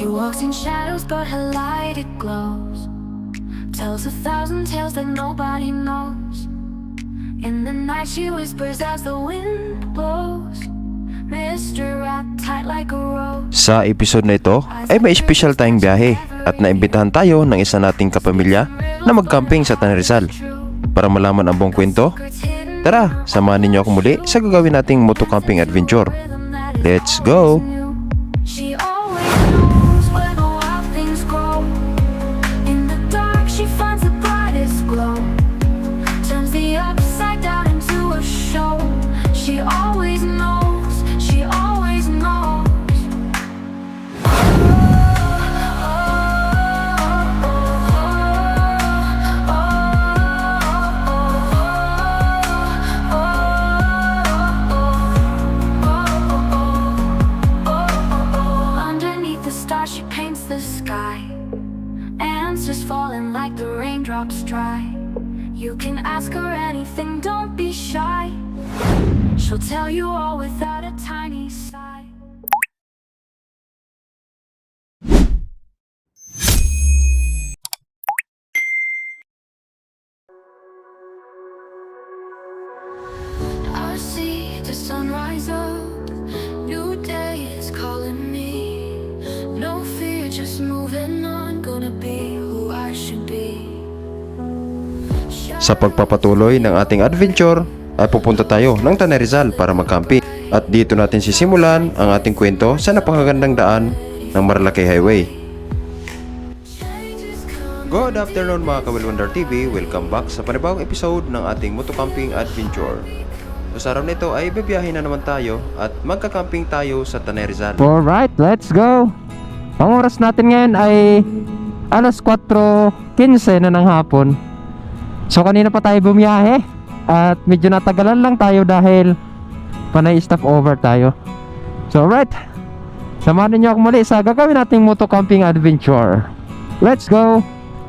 She walks in shadows, but her light it glows. Tells 1,000 tales that nobody knows. In the night she whispers as the wind blows. Mr. Wrapped tight like a rose. Sa episode na ito ay may special tayong biyahe at naimbitahan tayo ng isa nating kapamilya na mag-camping sa Tanay Rizal. Para malaman ang buong kwento, tara, samahan ninyo ako muli sa gagawin nating moto-camping adventure. Let's go! She always knows where the wild things grow. In the dark she finds the brightest glow. Turns the upside down into a show. She always knows, she always knows. Underneath the stars she paints the sky. Answers falling like the raindrops dry. You can ask her anything, don't be shy. She'll tell you all without a tiny sigh. I see the sunrise up, new day is calling me. No fear, just moving on, gonna be who I should be. Sa pagpapatuloy ng ating adventure ay pupunta tayo ng Tanay Rizal para mag-camping. At dito natin sisimulan ang ating kwento sa napakagandang daan ng Marilaki Highway. Good afternoon mga Kawilwonder TV, welcome back sa panibawang episode ng ating moto-camping adventure. Sa araw nito ay bibiyahin na naman tayo at magka-camping tayo sa Tanay Rizal. Alright, let's go! Ang oras natin ngayon ay alas 4:15 na ng hapon. So kanina pa tayo bumiyahe at medyo natagalan lang tayo dahil panay stop over tayo. So alright, samahan niyo ako muli sa gagawin nating moto camping adventure. Let's go!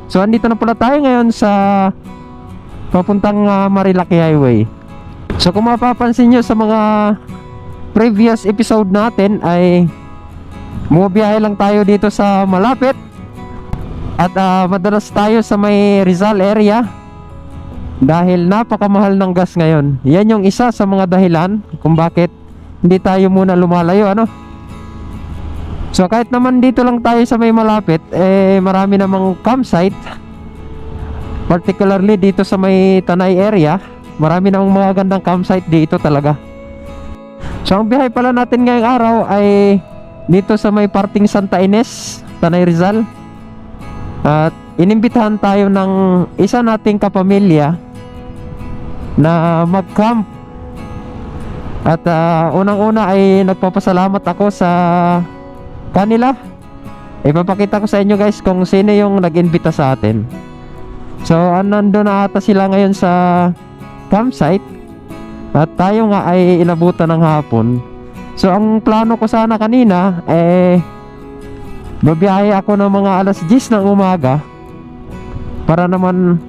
So andito na pala tayo ngayon sa papuntang Marilaki Highway. So kung mapapansin nyo sa mga previous episode natin ay bumiyahe lang tayo dito sa malapit. At madalas tayo sa may Rizal area dahil napakamahal ng gas ngayon. Yan yung isa sa mga dahilan kung bakit hindi tayo muna lumalayo, ano? So kahit naman dito lang tayo sa may malapit, marami namang campsite. Particularly dito sa may Tanay area, marami namang mga gandang campsite dito talaga. So ang biyahe pala natin ngayong araw ay dito sa may parting Santa Ines, Tanay Rizal. At inimbitahan tayo ng isa nating kapamilya na mag-camp. At unang-una ay nagpapasalamat ako sa kanila. Ipapakita ko sa inyo guys kung sino yung nag-imbita sa atin. So nandun na ata sila ngayon sa campsite at tayo nga ay inabutan ng hapon. So ang plano ko sana kanina babiyahe ako ng mga alas 10 ng umaga para naman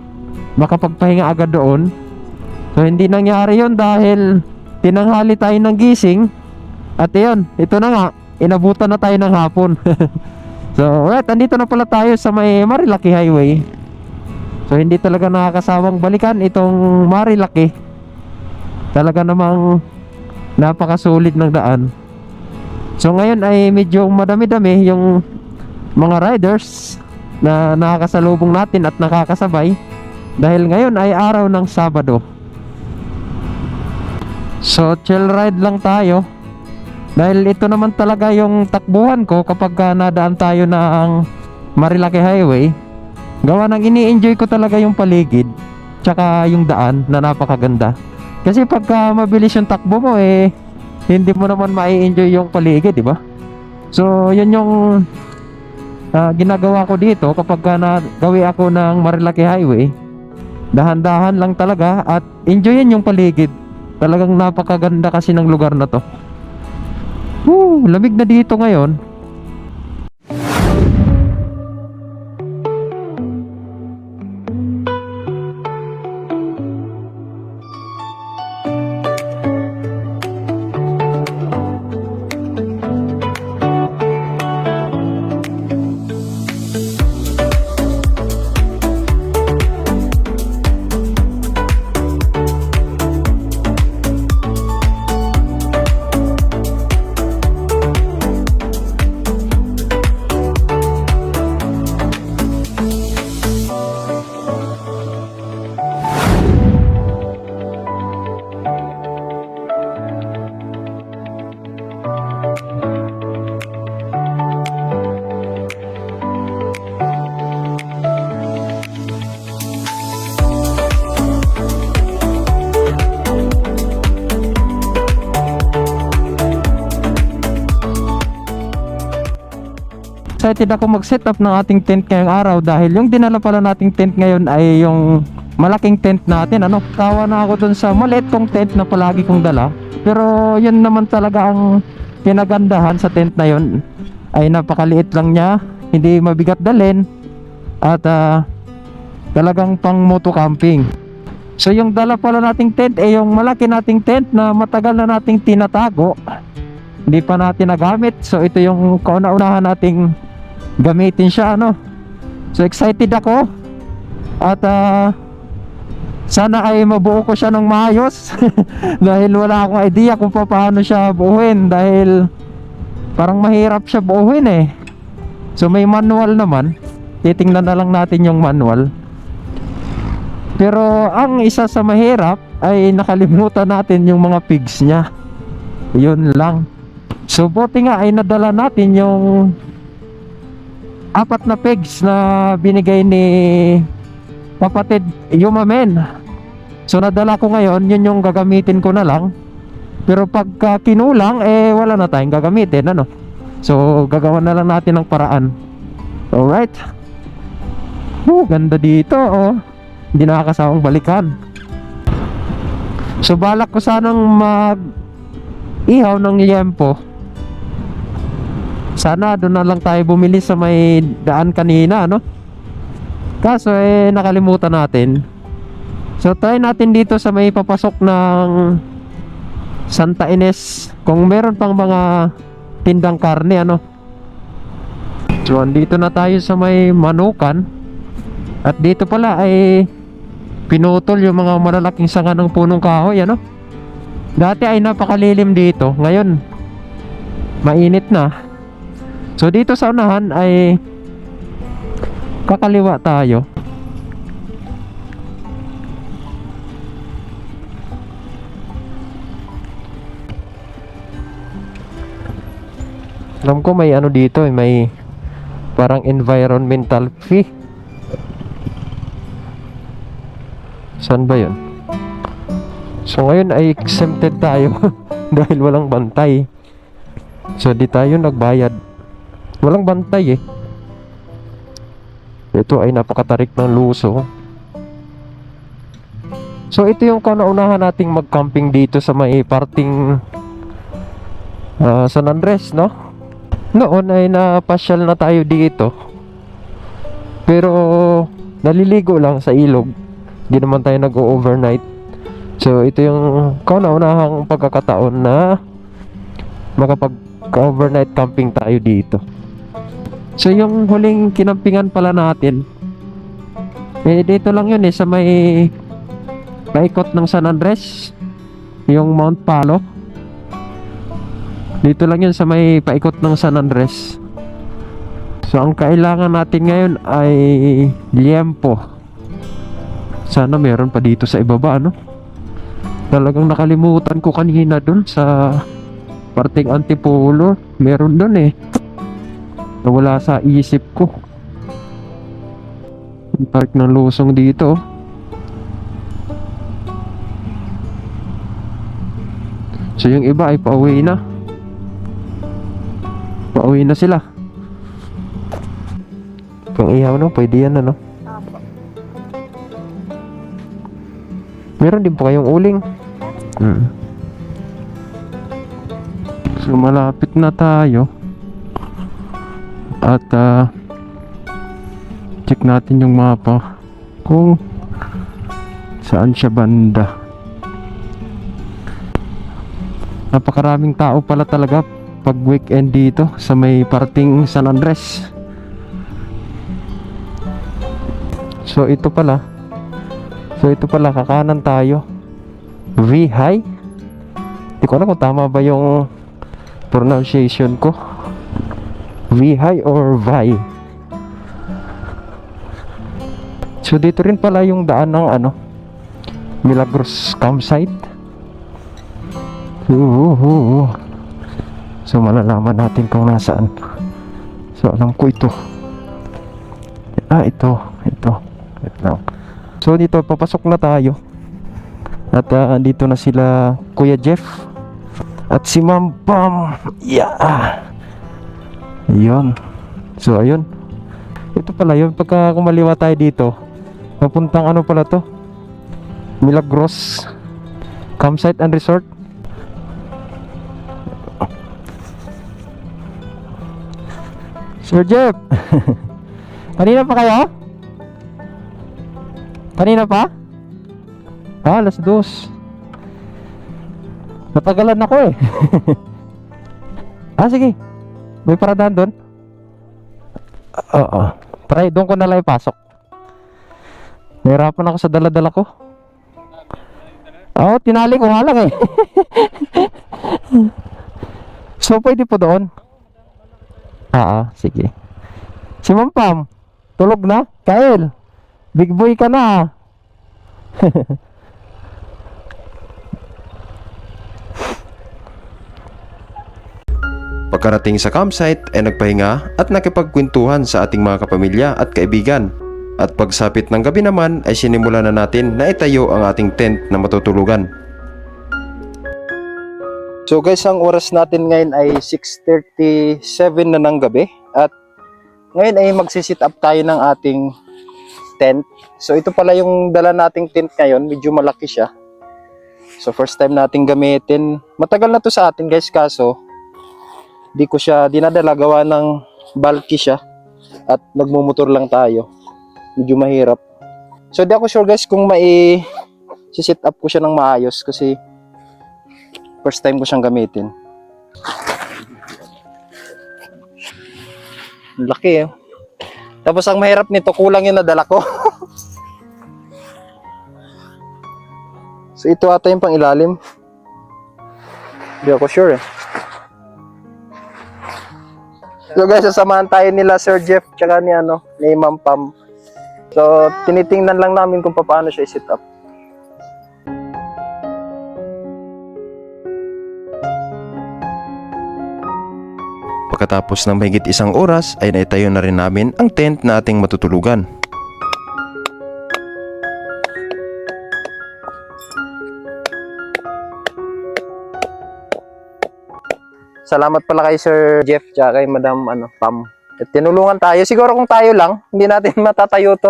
makapagpahinga agad doon. So hindi nangyari yon dahil tinanghali tayo ng gising. At yun, ito na nga, inabutan na tayo ng hapon. So alright, andito na pala tayo sa may Marilaki Highway. So hindi talaga nakakasawang balikan itong Marilaki. Talaga namang napakasulit ng daan. So ngayon ay medyo madami-dami yung mga riders na nakakasalubong natin at nakakasabay dahil ngayon ay araw ng Sabado. So chill ride lang tayo dahil ito naman talaga yung takbuhan ko kapag nadaan tayo ng Marilaki Highway. Gawa ng ini-enjoy ko talaga yung paligid tsaka yung daan na napakaganda. Kasi pagka mabilis yung takbo mo hindi mo naman mai-enjoy yung paligid, di ba? So yun yung ginagawa ko dito kapag nagawi ako ng Marilaki Highway. Dahan-dahan lang talaga at enjoyin yung paligid. Talagang napakaganda kasi ng lugar na to. Lamig na dito ngayon. kasi ako mag-set up ng ating tent ngayong araw dahil yung dinala pala nating tent ngayon ay yung malaking tent natin. Ano, tawa na ako dun sa maliit kong tent na palagi kong dala. Pero yun naman talaga ang pinagandahan sa tent na yun, ay napakaliit lang niya, hindi mabigat dalhin, at talagang pang moto camping. So yung dala pala nating tent ay yung malaki nating tent na matagal na nating tinatago, hindi pa natin nagamit. So ito yung kauna-unahan nating gamitin siya, ano. So excited ako, at sana ay mabuo ko siya ng maayos dahil wala akong idea kung paano siya buuin, dahil parang mahirap siya buuin eh. So may manual naman, titingnan na lang natin yung manual. Pero ang isa sa mahirap ay nakalimutan natin yung mga pigs niya. Yun lang. So buti nga ay nadala natin yung 4 na pigs na binigay ni kapatid Yumamen. So nadala ko ngayon, yun yung gagamitin ko na lang. Pero pagka kinulang, eh wala na tayong gagamitin, ano. So gagawa na lang natin ng paraan. Alright. Ganda dito, oh. Hindi nakakasawang balikan. So balak ko sanang mag-ihaw ng liempo. Sana doon na lang tayo bumili sa may daan kanina, no? Kaso eh nakalimutan natin. So try natin dito sa may papasok ng Santa Ines kung meron pang mga tindang karne, ano. So andito na tayo sa may Manukan. At dito pala ay pinutol yung mga malalaking sanga ng punong kahoy, ano. Dati ay napakalilim dito, ngayon mainit na. So dito sa unahan ay kakaliwa tayo. Alam ko may ano dito, may parang environmental fee. Saan ba yun? So ngayon ay exempted tayo dahil walang bantay. So di tayo nagbayad. Walang bantay eh. Ito ay napakatarik ng luso. So ito yung kauna-unahan nating mag-camping dito sa may parting San Andres, no? Noon ay napasyal na tayo dito, pero naliligo lang sa ilog. Hindi naman tayo nag-overnight. So ito yung kauna-unahang pagkakataon na makapag-overnight camping tayo dito. So yung huling kinampingan pala natin, eh dito lang yun eh, sa may paikot ng San Andres, yung Mount Palo. Dito lang yun sa may paikot ng San Andres. So ang kailangan natin ngayon ay liempo. Sana meron pa dito sa ibaba, no? Talagang nakalimutan ko kanina dun sa parting Antipolo. Meron dun eh, nawala sa isip ko. Ang tarik ng lusong dito. So yung iba ay pauwi na. Pauwi na sila. Pang ihaw, no? Pwede yan, ano? Meron din po kayong uling. So malapit na tayo. At check natin yung mapa kung saan siya banda. Napakaraming tao pala talaga pag weekend dito sa may parting San Andres. So ito pala kakanan tayo. Vihay. Hindi ko alam kung tama ba yung pronunciation ko. Vihay or Vai. So dito rin pala yung daan ng ano, Milagros campsite. So malalaman natin kung nasaan. So alam ko ito. Ito. Wait lang. So dito papasok na tayo. At dito na sila Kuya Jeff at si Ma'am Pam. Yeah. Yun. So ayun. Ito pala yun, pagka kumaliwa tayo dito, papuntang ano pala to? Milagros Campsite and Resort. Sir Jeff! Kanina pa kayo? Kanina pa? Ah, alas 2. Natagalan ako eh. Ah, sige. May paradahan doon? Oo. Try, doon ko na lang ipasok. Nahirapan ako sa dala-dala ko. Oo, tinali ko nga lang eh. So, pwede po doon? Sige. Si Ma'am Pam, tulog na? Kael, big boy ka na. Pagkarating sa campsite ay nagpahinga at nakipagkwentuhan sa ating mga kapamilya at kaibigan. At pagsapit ng gabi naman ay sinimula na natin na itayo ang ating tent na matutulugan. So guys, ang oras natin ngayon ay 6:37 na ng gabi at ngayon ay magsisit up tayo ng ating tent. So ito pala yung dala nating tent ngayon, medyo malaki siya. So first time nating gamitin. Matagal na to sa atin guys, kaso di ko siya dinadala, gawa ng bulky siya at nagmumotor lang tayo. Medyo mahirap. So di ako sure guys kung sit up ko siya ng maayos kasi first time ko siyang gamitin. Laki eh. Tapos ang mahirap nito, kulang yung nadala ko. So ito ata yung pang ilalim. Di ako sure eh. So guys, sasamahan tayo nila Sir Jeff tsaka ni Ma'am Pam. So tinitingnan lang namin kung paano siya i-sit up. Pagkatapos ng mahigit 1 oras ay naitayo na rin namin ang tent na ating matutulugan. Salamat pala kay Sir Jeff tsaka kay Madam Pam. At tinulungan tayo. Siguro kung tayo lang, hindi natin matatayo to.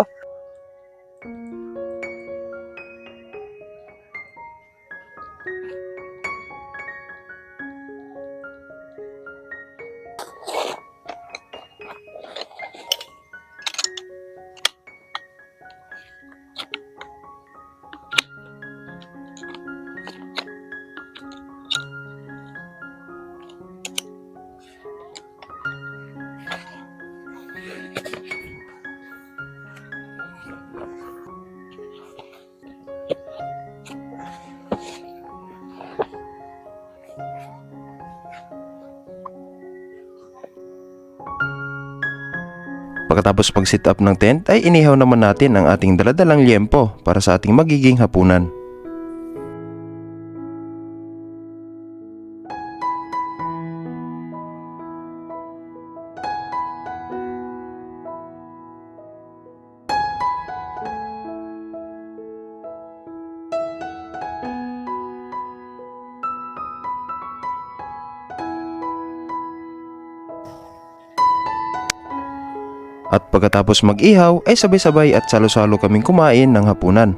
Pagkatapos pag-sit up ng tent ay inihaw naman natin ang ating daladalang liempo para sa ating magiging hapunan. At pagkatapos mag-ihaw ay sabay-sabay at salo-salo kaming kumain ng hapunan.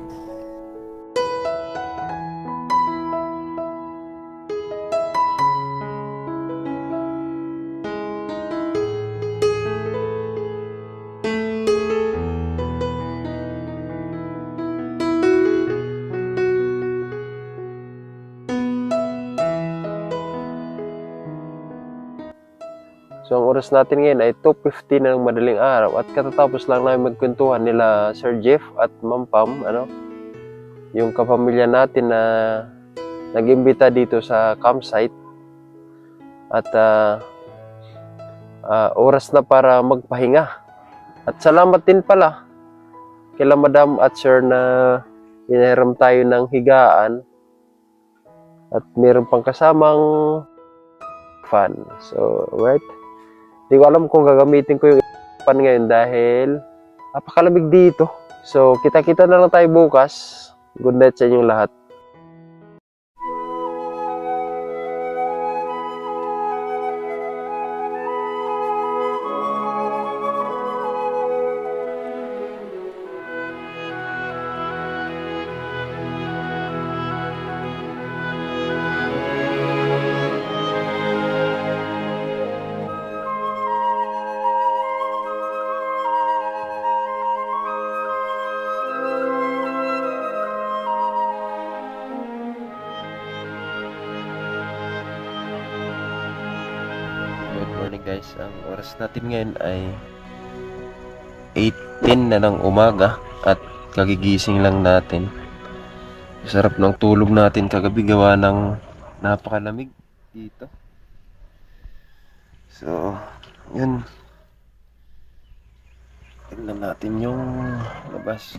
So ang oras natin ngayon ay 2:50 na ng madaling araw at katatapos lang namin magkwentuhan nila Sir Jeff at Ma'am Pam, yung kapamilya natin na nag-imbita dito sa campsite. At oras na para magpahinga. At salamat din pala kila Madam at Sir na hinahiram tayo ng higaan at meron pang kasamang fan. So, right? Hindi ko alam kung gagamitin ko yung fan ngayon dahil napakalamig dito. So, kita-kita na lang tayo bukas. Good night sa inyong lahat. guys, ang oras natin ngayon ay 8:10 na ng umaga at kagigising lang natin. Sarap ng tulog natin kagabi gawa ng napakalamig dito. So, yun. Tignan natin yung labas.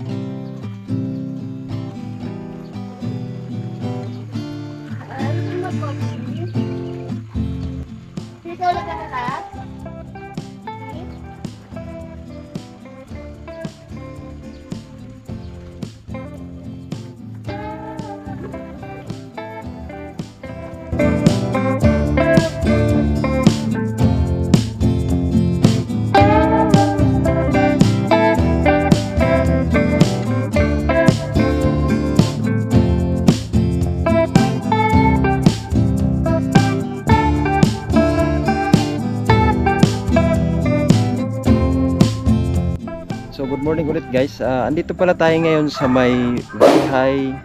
So good morning ulit guys. Andito pala tayo ngayon sa may Vihay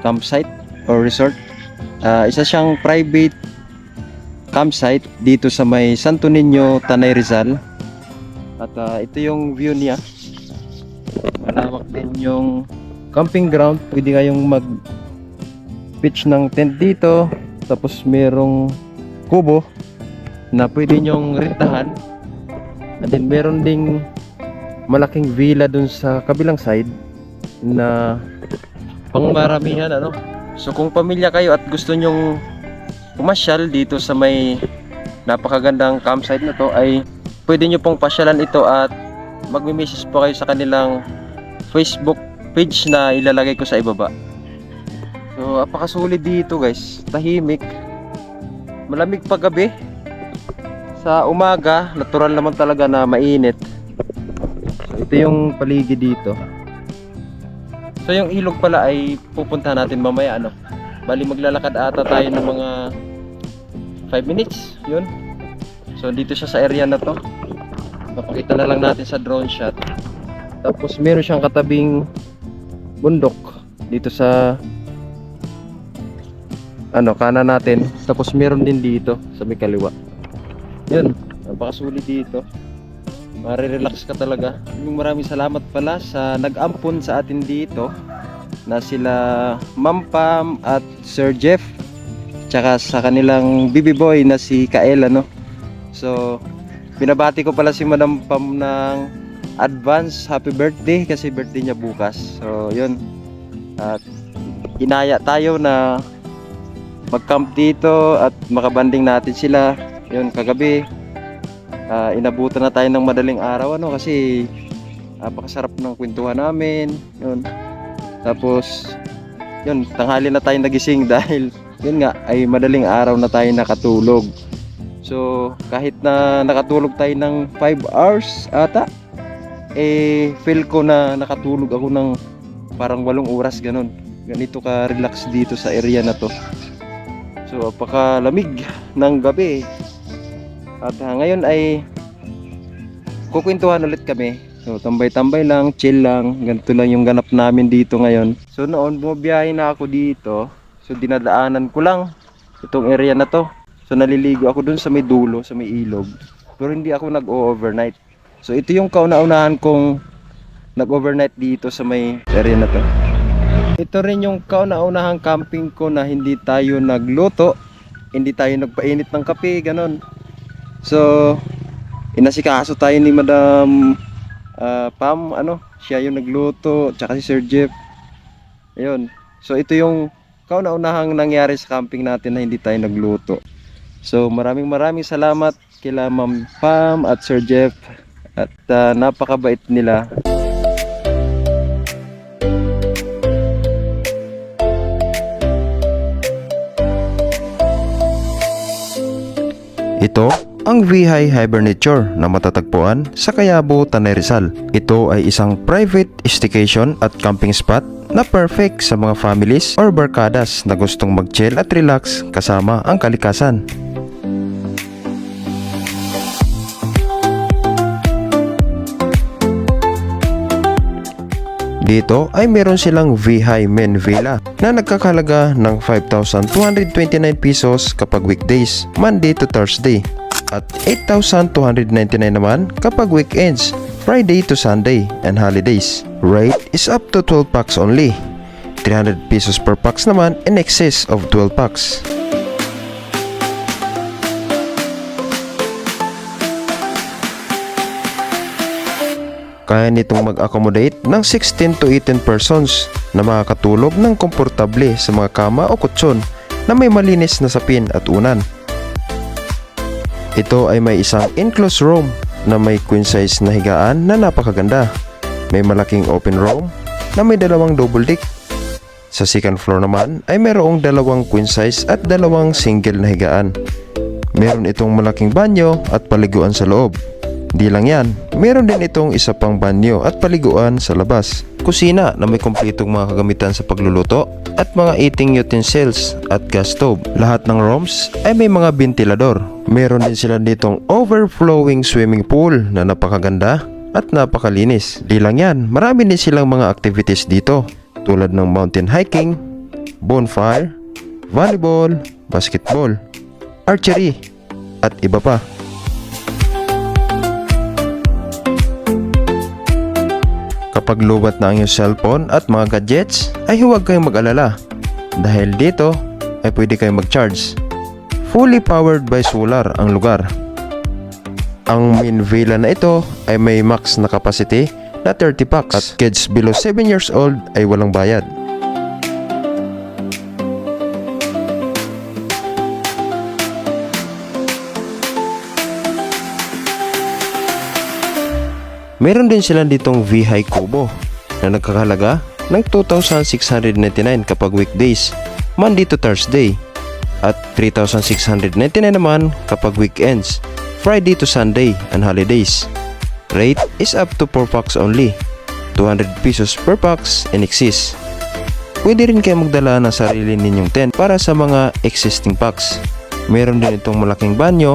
campsite or resort. Isa siyang private campsite dito sa may Santo Niño, Tanay Rizal. At ito yung view niya. Malawak din yung camping ground. Pwede kayong mag-pitch ng tent dito. Tapos merong kubo na pwede nyong rentahan. At then meron ding malaking villa dun sa kabilang side na pangmaramihan ano. So kung pamilya kayo at gusto nyong pumasyal dito sa may napakagandang campsite na to, ay pwede nyo pong pasyalan ito at magme-message po kayo sa kanilang Facebook page na ilalagay ko sa ibaba. So apakasulit dito guys, tahimik, malamig paggabi, sa umaga natural naman talaga na mainit. Ito yung paligid dito. So yung ilog pala ay pupuntahan natin mamaya ano. Bali maglalakad ata tayo ng mga 5 minutes. Yun. So dito siya sa area na to. Papakita na lang natin sa drone shot. Tapos meron siyang katabing bundok dito sa kanan natin. Tapos meron din dito sa may kaliwa. Yun. Napakasulit dito. Marirelax ka talaga. Maraming salamat pala sa nag-ampon sa atin dito na sila Ma'am Pam at Sir Jeff, tsaka sa kanilang baby boy na si Kael ano. So binabati ko pala si Madam Pam ng advance happy birthday kasi birthday niya bukas. So yun, at inaya tayo na mag-camp dito at makabanding natin sila. Yun, kagabi inabutan na tayo ng madaling araw ano kasi napakasarap ng kwentuhan namin. Yun. Tapos yun, tanghali na tayo nagising dahil yun nga ay madaling araw na tayo nakatulog. So kahit na nakatulog tayo ng 5 hours ata, feel ko na nakatulog ako ng parang 8 oras ganun. Ganito ka relax dito sa area na to. So apakalamig ng gabi. At ngayon ay kukwentuhan ulit kami. So tambay-tambay lang, chill lang. Ganito lang yung ganap namin dito ngayon. So noon bumabiyahe na ako dito. So dinadaanan ko lang itong area na to. So naliligo ako dun sa may dulo, sa may ilog. Pero hindi ako nag-overnight. So ito yung kauna-unahan kong nag-overnight dito sa may area na to. Ito rin yung kauna-unahang camping ko na hindi tayo nagluto, hindi tayo nagpainit ng kape, ganon. So inasikaso tayo ni Madam Pam, siya yung nagluto, tsaka si Sir Jeff. Ayun. So ito yung kauna-unahang nangyari sa camping natin na hindi tayo nagluto. So maraming salamat kila Ma'am Pam at Sir Jeff at napakabait nila. Ito ang Vihay Hibernature na matatagpuan sa Kayabo, Tanay Rizal. Ito ay isang private staycation at camping spot na perfect sa mga families or barkadas na gustong mag-chill at relax kasama ang kalikasan. Dito ay meron silang Vihay Men Villa na nagkakalaga ng 5,229 pesos kapag weekdays, Monday to Thursday. At 8,299 naman kapag weekends, Friday to Sunday and holidays. Rate is up to 12 packs only. 300 pesos per packs naman in excess of 12 packs. Kaya nitong mag-accommodate ng 16 to 18 persons na makakatulog ng komportable sa mga kama o kutsyon na may malinis na sapin at unan. Ito ay may isang enclosed room na may queen size na higaan na napakaganda. May malaking open room na may dalawang double deck. Sa second floor naman ay mayroong dalawang queen size at dalawang single na higaan. Meron itong malaking banyo at paliguan sa loob. Di lang yan, meron din itong isa pang banyo at paliguan sa labas. Kusina na may kumpletong mga kagamitan sa pagluluto at mga eating utensils at gas stove. Lahat ng rooms ay may mga ventilador. Meron din sila ditong overflowing swimming pool na napakaganda at napakalinis. Di lang yan, marami din silang mga activities dito tulad ng mountain hiking, bonfire, volleyball, basketball, archery at iba pa. Kapag lubat na ang iyong cellphone at mga gadgets, ay huwag kayong mag-alala dahil dito ay pwede kayong mag-charge. Fully powered by solar ang lugar. Ang main villa na ito ay may max na capacity na 30 packs at kids below 7 years old ay walang bayad. Meron din sila ditong VHI Kubo na nagkakahalaga ng 2,699 kapag weekdays, Monday to Thursday, at 3,699 naman kapag weekends, Friday to Sunday and holidays. Rate is up to 4 packs only, 200 pesos per packs in excess. Pwede rin kayo magdala ng sarili ninyong tent para sa mga existing packs. Meron din itong malaking banyo,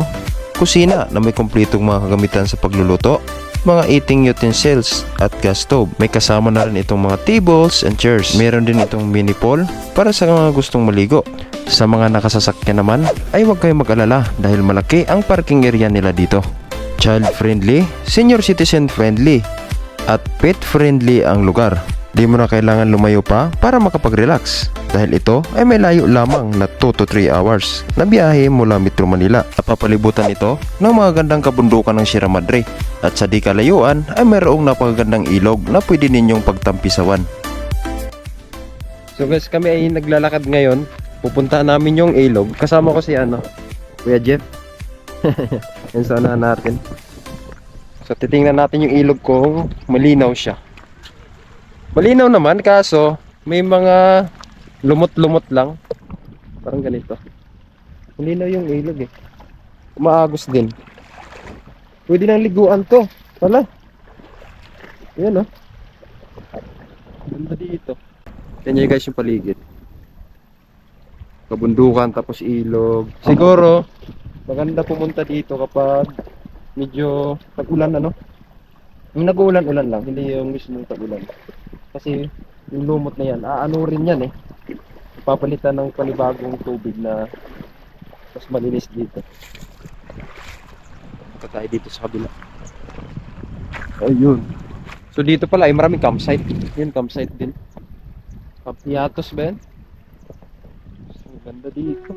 kusina na may kumpletong mga kagamitan sa pagluluto, mga eating utensils at gas stove. May kasama na rin itong mga tables and chairs. Meron din itong mini pool para sa mga gustong maligo. Sa mga nakasasakyan naman ay huwag kayong mag-alala dahil malaki ang parking area nila dito. Child friendly, senior citizen friendly at pet friendly ang lugar. Di mo na kailangan lumayo pa para makapag-relax dahil ito ay may layo lamang na 2 to 3 hours na biyahe mula Metro Manila. Napapalibutan ito ng mga gandang kabundukan ng Sierra Madre at sa di kalayuan ay mayroong napakagandang ilog na pwede ninyong pagtampisawan. So guys, kami ay naglalakad ngayon. Pupuntahan namin yung ilog. Kasama ko si Kuya Jeff. Yan sana natin. So titingnan natin yung ilog kung malinaw siya. Malinaw naman kaso may mga lumot-lumot lang. Parang ganito. Malinaw yung ilog eh. Umaagos din. Pwede nang liguan to. Wala. Yan Ganda dito. Yan nyo guys yung paligid. Kabundukan tapos ilog. Siguro maganda pumunta dito kapag medyo tag-ulan Yung nag-uulan-ulan lang, hindi yung mismo tag-ulan. Kasi yung lumot na yan, rin yan eh. Papalitan ng panibagong tubig na mas malinis dito. Punta tayo dito sa kabila. Ayun. So dito pala ay maraming campsite. Yun, campsite din. Papiatos ba yan? So ganda dito.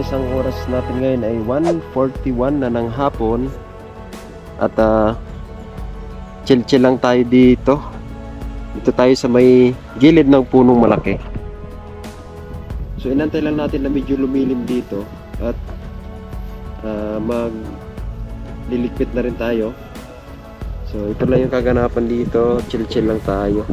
guys, ang oras natin ngayon ay 1:41 na ng hapon. At chill-chill lang tayo dito. Dito tayo sa may gilid ng punong malaki. So inantay lang natin na medyo lumilim dito. At liligpit na rin tayo. So ito lang yung kaganapan dito. Chill-chill lang tayo.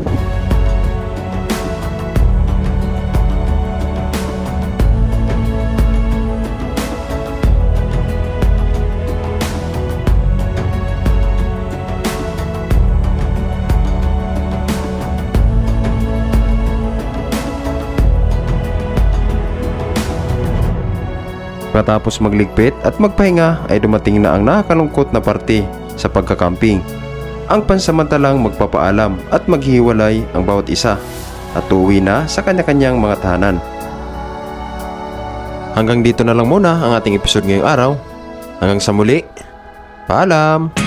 Pagkatapos magligpit at magpahinga ay dumating na ang nakakalungkot na parte sa pagkakamping. Ang pansamantalang magpapaalam at maghiwalay ang bawat isa at uuwi na sa kanya-kanyang mga tahanan. Hanggang dito na lang muna ang ating episode ngayong araw. Hanggang sa muli, paalam!